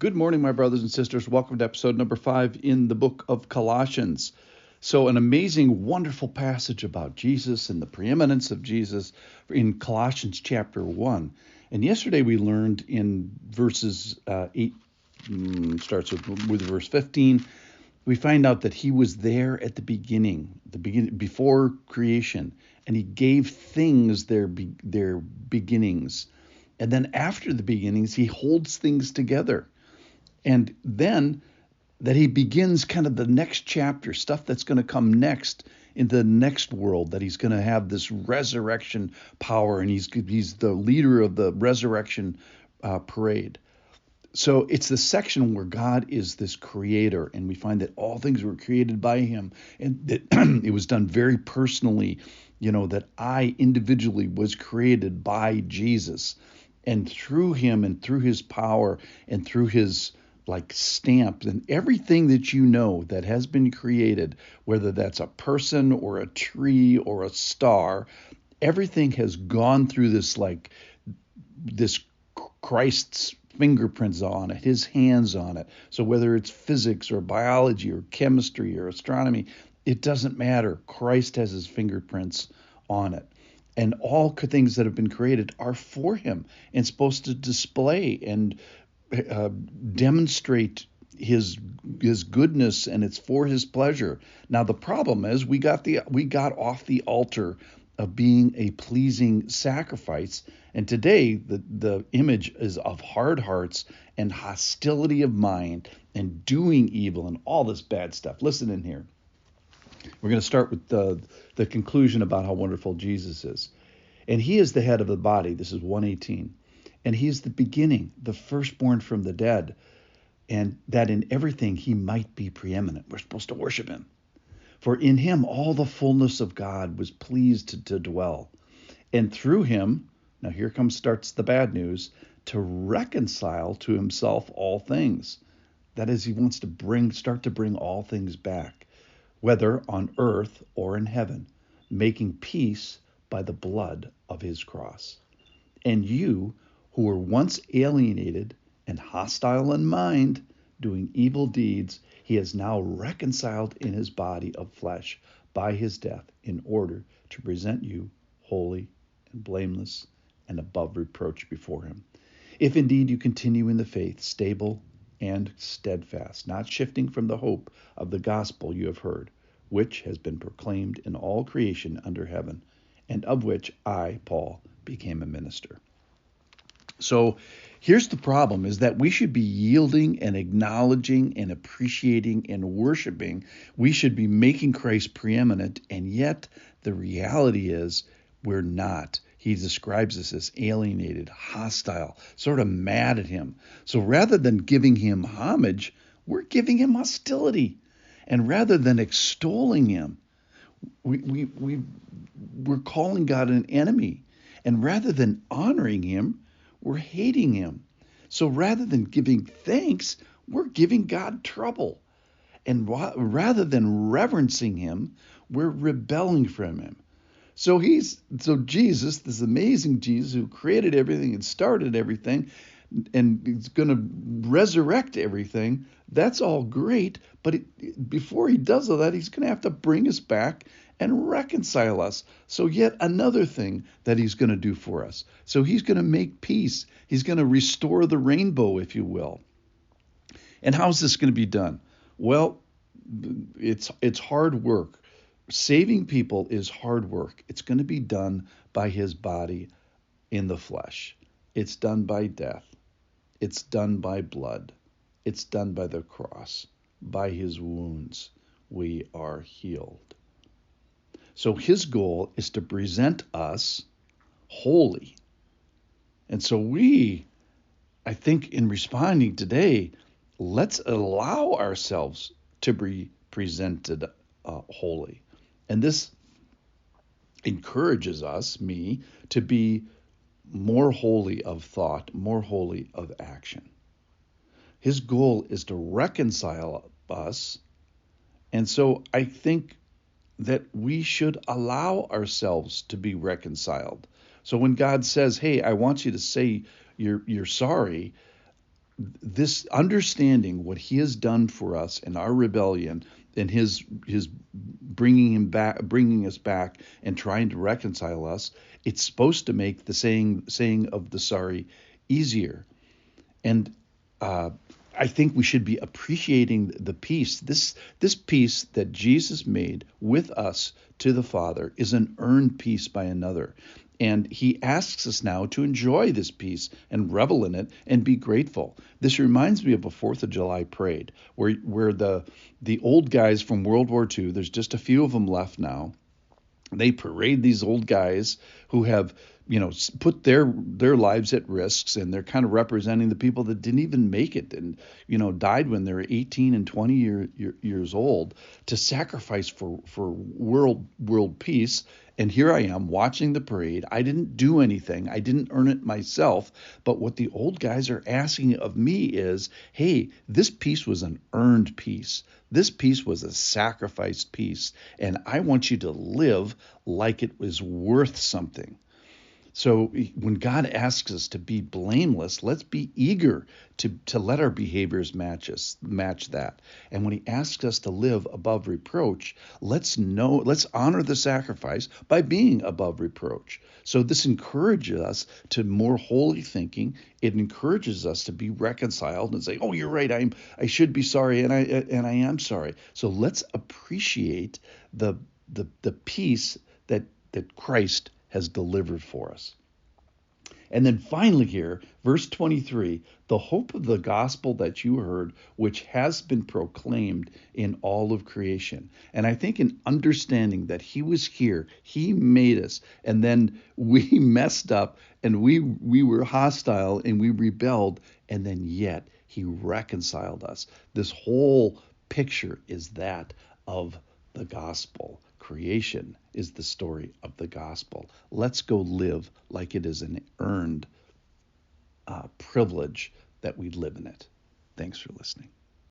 Good morning, my brothers and sisters. Welcome to episode number 5 in the book of Colossians. So, an amazing, wonderful passage about Jesus and the preeminence of Jesus in Colossians chapter 1. And yesterday we learned in verses 8, starts with verse 15, we find out that he was there at the beginning, before creation, and he gave things their beginnings. And then after the beginnings, he holds things together. And then that he begins kind of the next chapter, stuff that's going to come next in the next world, that he's going to have this resurrection power, and he's the leader of the resurrection parade. So it's the section where God is this creator, and we find that all things were created by him, and that it was done very personally, that I individually was created by Jesus. And through him and through his power and through his stamp and everything that that has been created, whether that's a person or a tree or a star, everything has gone through this Christ's fingerprints on it, his hands on it. So whether it's physics or biology or chemistry or astronomy, it doesn't matter. Christ has his fingerprints on it. And all things that have been created are for him and supposed to display and demonstrate his goodness, and it's for his pleasure. Now the problem is we got off the altar of being a pleasing sacrifice, and today the image is of hard hearts and hostility of mind and doing evil and all this bad stuff. Listen in here. We're going to start with the conclusion about how wonderful Jesus is. And he is the head of the body. This is 118. And he is the beginning, the firstborn from the dead, and that in everything he might be preeminent. We're supposed to worship him. For in him all the fullness of God was pleased to dwell. And through him, now here starts the bad news, to reconcile to himself all things. That is, he wants to start to bring all things back, whether on earth or in heaven, making peace by the blood of his cross. And you, who were once alienated and hostile in mind, doing evil deeds, he has now reconciled in his body of flesh by his death, in order to present you holy and blameless and above reproach before him. If indeed you continue in the faith, stable and steadfast, not shifting from the hope of the gospel you have heard, which has been proclaimed in all creation under heaven, and of which I, Paul, became a minister. So here's the problem, is that we should be yielding and acknowledging and appreciating and worshiping. We should be making Christ preeminent, and yet the reality is we're not. He describes us as alienated, hostile, sort of mad at him. So rather than giving him homage, we're giving him hostility. And rather than extolling him, we're calling God an enemy. And rather than honoring him, we're hating him. So rather than giving thanks, we're giving God trouble. And rather than reverencing him, we're rebelling from him. So Jesus, this amazing Jesus who created everything and started everything, and he's going to resurrect everything, that's all great. But before he does all that, he's going to have to bring us back and reconcile us. So yet another thing that he's going to do for us. So he's going to make peace. He's going to restore the rainbow, if you will. And how's this going to be done? Well, it's hard work. Saving people is hard work. It's going to be done by his body in the flesh. It's done by death. It's done by blood. It's done by the cross. By his wounds, we are healed. So his goal is to present us holy. And so I think in responding today, let's allow ourselves to be presented holy. And this encourages me, to be more holy of thought, more holy of action. His goal is to reconcile us. And so I think that we should allow ourselves to be reconciled. So when God says, hey, I want you to say you're sorry, this understanding what he has done for us in our rebellion and his bringing us back and trying to reconcile us, it's supposed to make the saying of the sorry easier. And I think we should be appreciating the peace. This peace that Jesus made with us to the Father is an earned peace by another. And he asks us now to enjoy this peace and revel in it and be grateful. This reminds me of a 4th of July parade where the old guys from World War II, there's just a few of them left now. They parade these old guys who have, put their lives at risks, and they're kind of representing the people that didn't even make it and, died when they were 18 and 20 years old to sacrifice for world peace. And here I am watching the parade. I didn't do anything. I didn't earn it myself. But what the old guys are asking of me is, hey, this peace was an earned peace. This peace was a sacrificed peace. And I want you to live like it was worth something. So when God asks us to be blameless, let's be eager to let our behaviors match that. And when he asks us to live above reproach, let's honor the sacrifice by being above reproach. So this encourages us to more holy thinking. It encourages us to be reconciled and say, "Oh, you're right. I should be sorry, and I am sorry." So let's appreciate the peace that Christ has delivered for us. And then finally here, verse 23, the hope of the gospel that you heard, which has been proclaimed in all of creation. And I think in understanding that he was here, he made us, and then we messed up and we were hostile and we rebelled, and then yet he reconciled us. This whole picture is that of the gospel. Creation is the story of the gospel. Let's go live like it is an earned privilege that we live in it. Thanks for listening.